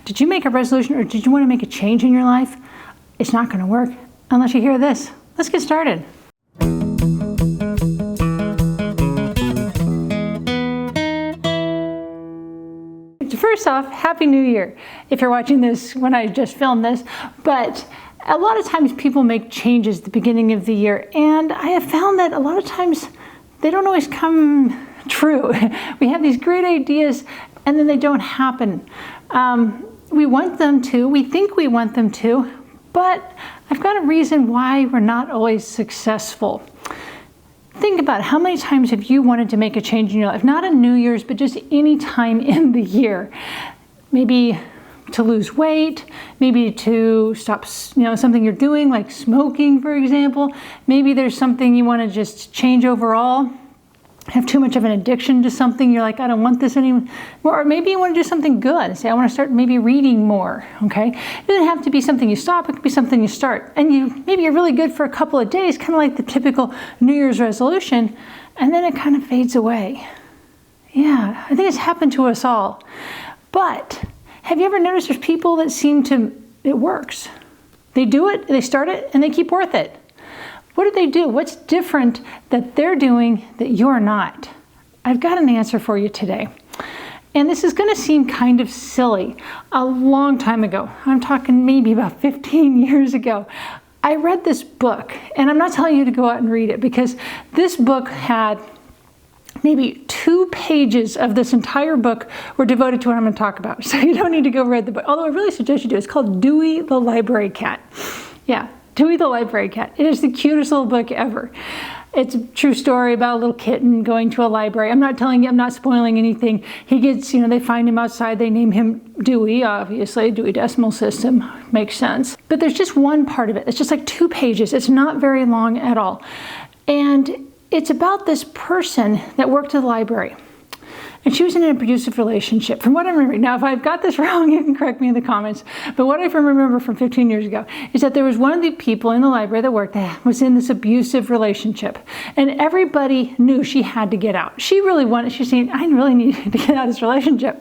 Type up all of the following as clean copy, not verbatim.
Did you make a resolution or did you want to make a change in your life? It's not going to work unless you hear this. Let's get started. First off, Happy New Year, if you're watching this when I just filmed this. But a lot of times people make changes at the beginning of the year, and I have found that a lot of times they don't always come true. We have these great ideas and then they don't happen. We want them to, we think we want them to, but I've got a reason why we're not always successful. Think about it. How many times have you wanted to make a change in your life? Not on New Year's, but just any time in the year. Maybe to lose weight, maybe to stop, something you're doing, like smoking, for example. Maybe there's something you want to just change overall. Have too much of an addiction to something. You're like, I don't want this anymore. Or maybe you want to do something good. Say, I want to start maybe reading more, okay? It doesn't have to be something you stop. It could be something you start. And maybe you're really good for a couple of days, kind of like the typical New Year's resolution, and then it kind of fades away. Yeah, I think it's happened to us all. But have you ever noticed there's people that it works? They do it, they start it, and they keep with it. What do they do? What's different that they're doing that you're not? I've got an answer for you today. And this is going to seem kind of silly. A long time ago, I'm talking maybe about 15 years ago, I read this book. And I'm not telling you to go out and read it because this book had maybe 2 pages of this entire book were devoted to what I'm going to talk about. So you don't need to go read the book. Although I really suggest you do. It's called Dewey the Library Cat. Yeah. Dewey the Library Cat. It is the cutest little book ever. It's a true story about a little kitten going to a library. I'm not telling you, I'm not spoiling anything. He gets, they find him outside. They name him Dewey, obviously. Dewey Decimal System. Makes sense. But there's just one part of it. It's just like 2 pages. It's not very long at all. And it's about this person that worked at the library. And she was in an abusive relationship, from what I remember. Now, if I've got this wrong, you can correct me in the comments. But what I remember from 15 years ago is that there was one of the people in the library that worked there was in this abusive relationship. And everybody knew she had to get out. She really wanted, she's saying, I really need to get out of this relationship.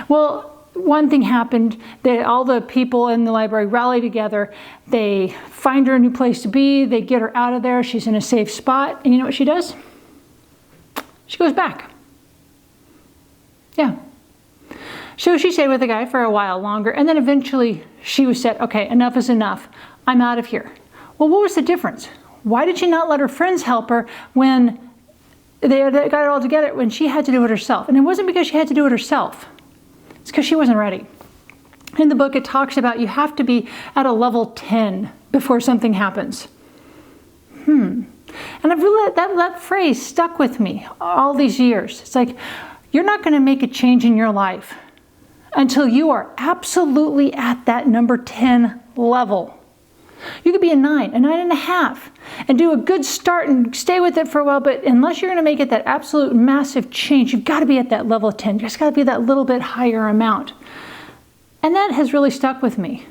Well, one thing happened that all the people in the library rally together. They find her a new place to be. They get her out of there. She's in a safe spot. And you know what she does? She goes back. Yeah. So she stayed with the guy for a while longer, and then eventually she was said, okay, enough is enough. I'm out of here. Well, what was the difference? Why did she not let her friends help her when they got it all together, when she had to do it herself? And it wasn't because she had to do it herself. It's because she wasn't ready. In the book, it talks about you have to be at a level 10 before something happens. And I've really, that phrase stuck with me all these years. It's like, you're not going to make a change in your life until you are absolutely at that number 10 level. You could be a 9, a 9.5, and do a good start and stay with it for a while, but unless you're going to make it that absolute massive change, you've got to be at that level 10. You just got to be that little bit higher amount. And that has really stuck with me.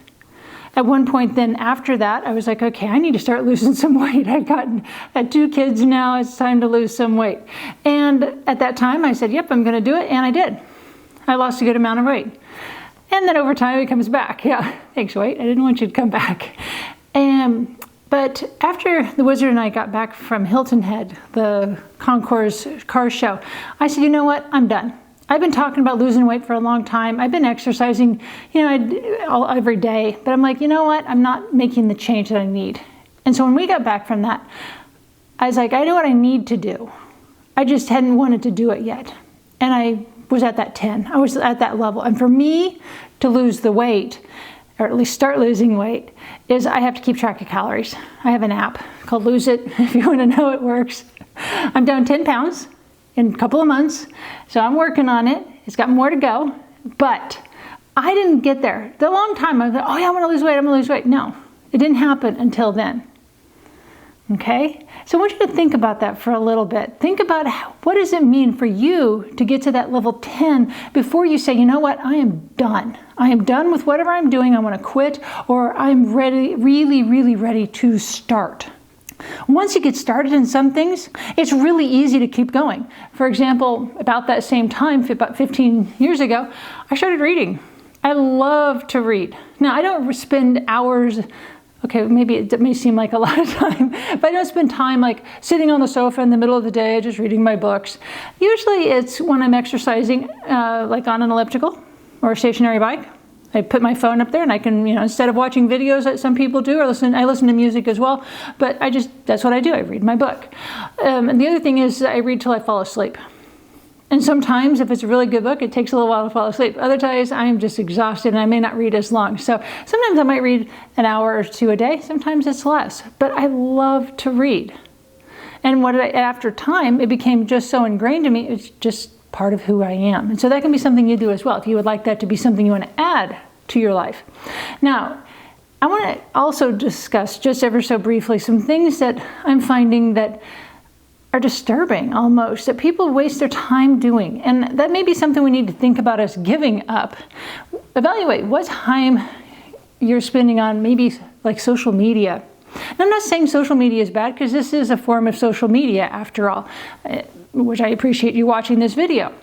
At one point then after that, I was like, okay, I need to start losing some weight. Had 2 kids now, it's time to lose some weight. And at that time I said, yep, I'm going to do it. And I did. I lost a good amount of weight. And then over time it comes back. Yeah, thanks, weight. I didn't want you to come back. But after the Wizard and I got back from Hilton Head, the Concours car show, I said, you know what? I'm done. I've been talking about losing weight for a long time. I've been exercising, every day. But I'm like, you know what? I'm not making the change that I need. And so when we got back from that, I was like, I know what I need to do. I just hadn't wanted to do it yet. And I was at that 10. I was at that level. And for me to lose the weight, or at least start losing weight, is I have to keep track of calories. I have an app called Lose It, if you want to know it works. I'm down 10 pounds. In a couple of months. So I'm working on it. It's got more to go. But I didn't get there. The long time I was like, oh yeah, I'm going to lose weight. I'm going to lose weight. No, it didn't happen until then. Okay? So I want you to think about that for a little bit. Think about what does it mean for you to get to that level 10 before you say, you know what, I am done. I am done with whatever I'm doing. I want to quit, or I'm ready, really, really ready to start. Once you get started in some things, it's really easy to keep going. For example, about that same time, about 15 years ago, I started reading. I love to read. Now, I don't spend hours, okay, maybe it may seem like a lot of time, but I don't spend time like sitting on the sofa in the middle of the day just reading my books. Usually it's when I'm exercising, like on an elliptical or a stationary bike. I put my phone up there and I can, instead of watching videos that some people do, I listen to music as well, but that's what I do. I read my book. And the other thing is I read till I fall asleep. And sometimes if it's a really good book, it takes a little while to fall asleep. Other times I'm just exhausted and I may not read as long. So sometimes I might read an hour or two a day. Sometimes it's less, but I love to read. And after time, it became just so ingrained in me. It's just part of who I am. And so that can be something you do as well, if you would like that to be something you want to add to your life. Now, I want to also discuss just ever so briefly some things that I'm finding that are disturbing almost, that people waste their time doing. And that may be something we need to think about as giving up. Evaluate what time you're spending on maybe like social media. And I'm not saying social media is bad, because this is a form of social media after all, which I appreciate you watching this video.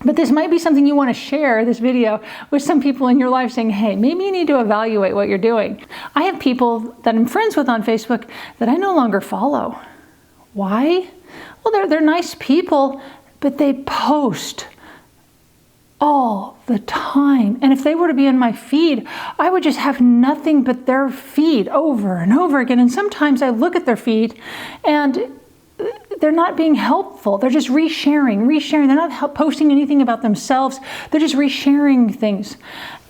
But this might be something you want to share, this video, with some people in your life saying, hey, maybe you need to evaluate what you're doing. I have people that I'm friends with on Facebook that I no longer follow. Why? Well, they're nice people, but they post all the time. And if they were to be in my feed, I would just have nothing but their feed over and over again. And sometimes I look at their feed and they're not being helpful. They're just resharing. They're not posting anything about themselves. They're just resharing things.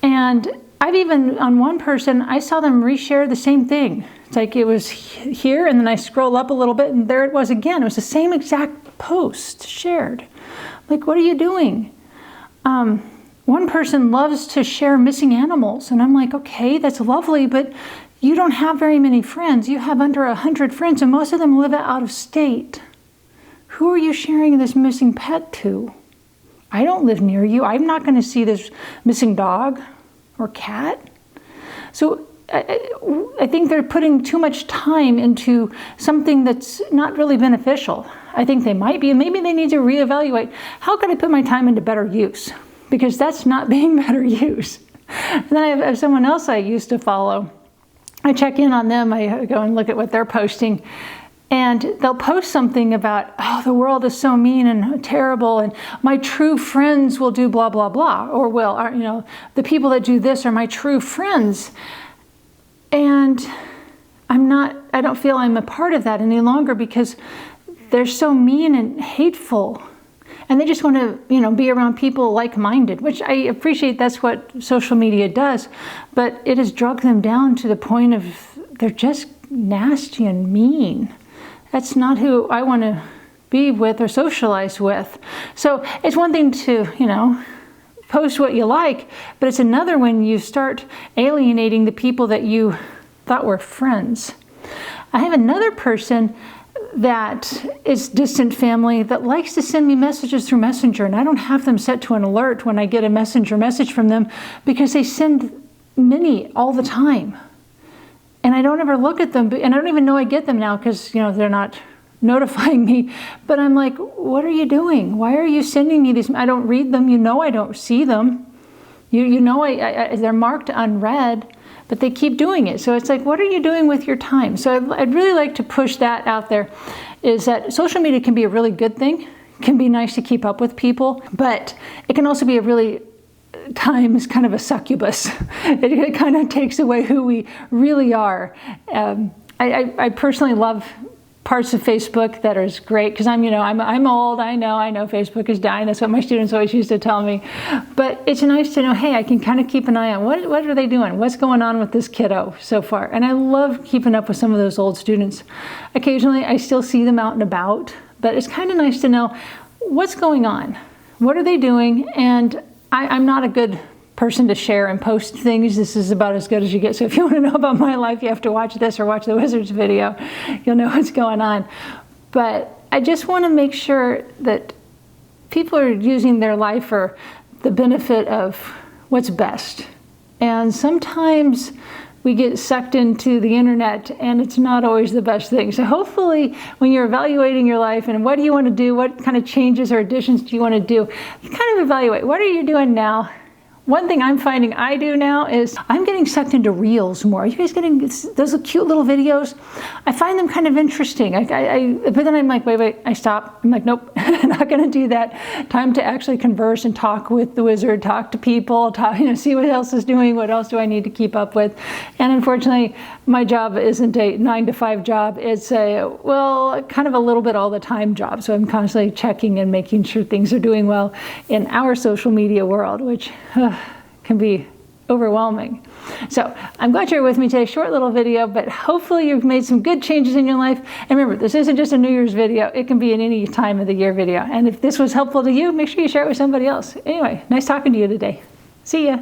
And I've even, on one person, I saw them reshare the same thing. It's like it was here, and then I scroll up a little bit, and there it was again. It was the same exact post shared. Like, what are you doing? One person loves to share missing animals, and I'm like, okay, that's lovely, but you don't have very many friends. You have under 100 friends, and most of them live out of state. Who are you sharing this missing pet to? I don't live near you. I'm not going to see this missing dog or cat. So I think they're putting too much time into something that's not really beneficial. I think they might be, and maybe they need to reevaluate. How can I put my time into better use? Because that's not being better use. And then I have someone else I used to follow. I check in on them. I go and look at what they're posting. And they'll post something about, oh, the world is so mean and terrible, and my true friends will do blah, blah, blah. Or the people that do this are my true friends. And I don't feel I'm a part of that any longer, because they're so mean and hateful. And they just want to, be around people like-minded, which I appreciate. That's what social media does. But it has drugged them down to the point of they're just nasty and mean. That's not who I want to be with or socialize with. So it's one thing to, post what you like, but it's another when you start alienating the people that you thought were friends. I have another person that is distant family that likes to send me messages through Messenger, and I don't have them set to an alert when I get a Messenger message from them, because they send many all the time. And I don't ever look at them, and I don't even know I get them now, because they're not notifying me. But I'm like, what are you doing? Why are you sending me these? I don't read them. I don't see them. They're marked unread, but they keep doing it. So it's like, what are you doing with your time? So I'd really like to push that out there, is that social media can be a really good thing. It can be nice to keep up with people, but it can also be a really time is kind of a succubus. It kind of takes away who we really are. I personally love parts of Facebook that are great, because I'm old. I know Facebook is dying. That's what my students always used to tell me. But it's nice to know, hey, I can kind of keep an eye on what are they doing? What's going on with this kiddo so far? And I love keeping up with some of those old students. Occasionally, I still see them out and about, but it's kind of nice to know what's going on. What are they doing? And I'm not a good person to share and post things. This is about as good as you get. So if you want to know about my life, you have to watch this or watch the Wizards video. You'll know what's going on. But I just want to make sure that people are using their life for the benefit of what's best. And sometimes we get sucked into the internet, and it's not always the best thing. So hopefully when you're evaluating your life and what do you want to do, what kind of changes or additions do you want to do, kind of evaluate, what are you doing now? one thing I'm finding I do now is I'm getting sucked into reels more. Are you guys getting those cute little videos? I find them kind of interesting. But then I'm like, wait, I stop. I'm like, nope, not going to do that. Time to actually converse and talk with the wizard, talk to people, see what else is doing, what else do I need to keep up with. And unfortunately, my job isn't a 9-to-5 job. It's kind of a little bit all the time job. So I'm constantly checking and making sure things are doing well in our social media world, which can be overwhelming. So I'm glad you're with me today. Short little video, but hopefully you've made some good changes in your life. And remember, this isn't just a New Year's video. It can be in any time of the year video. And if this was helpful to you, make sure you share it with somebody else. Anyway, nice talking to you today. See ya.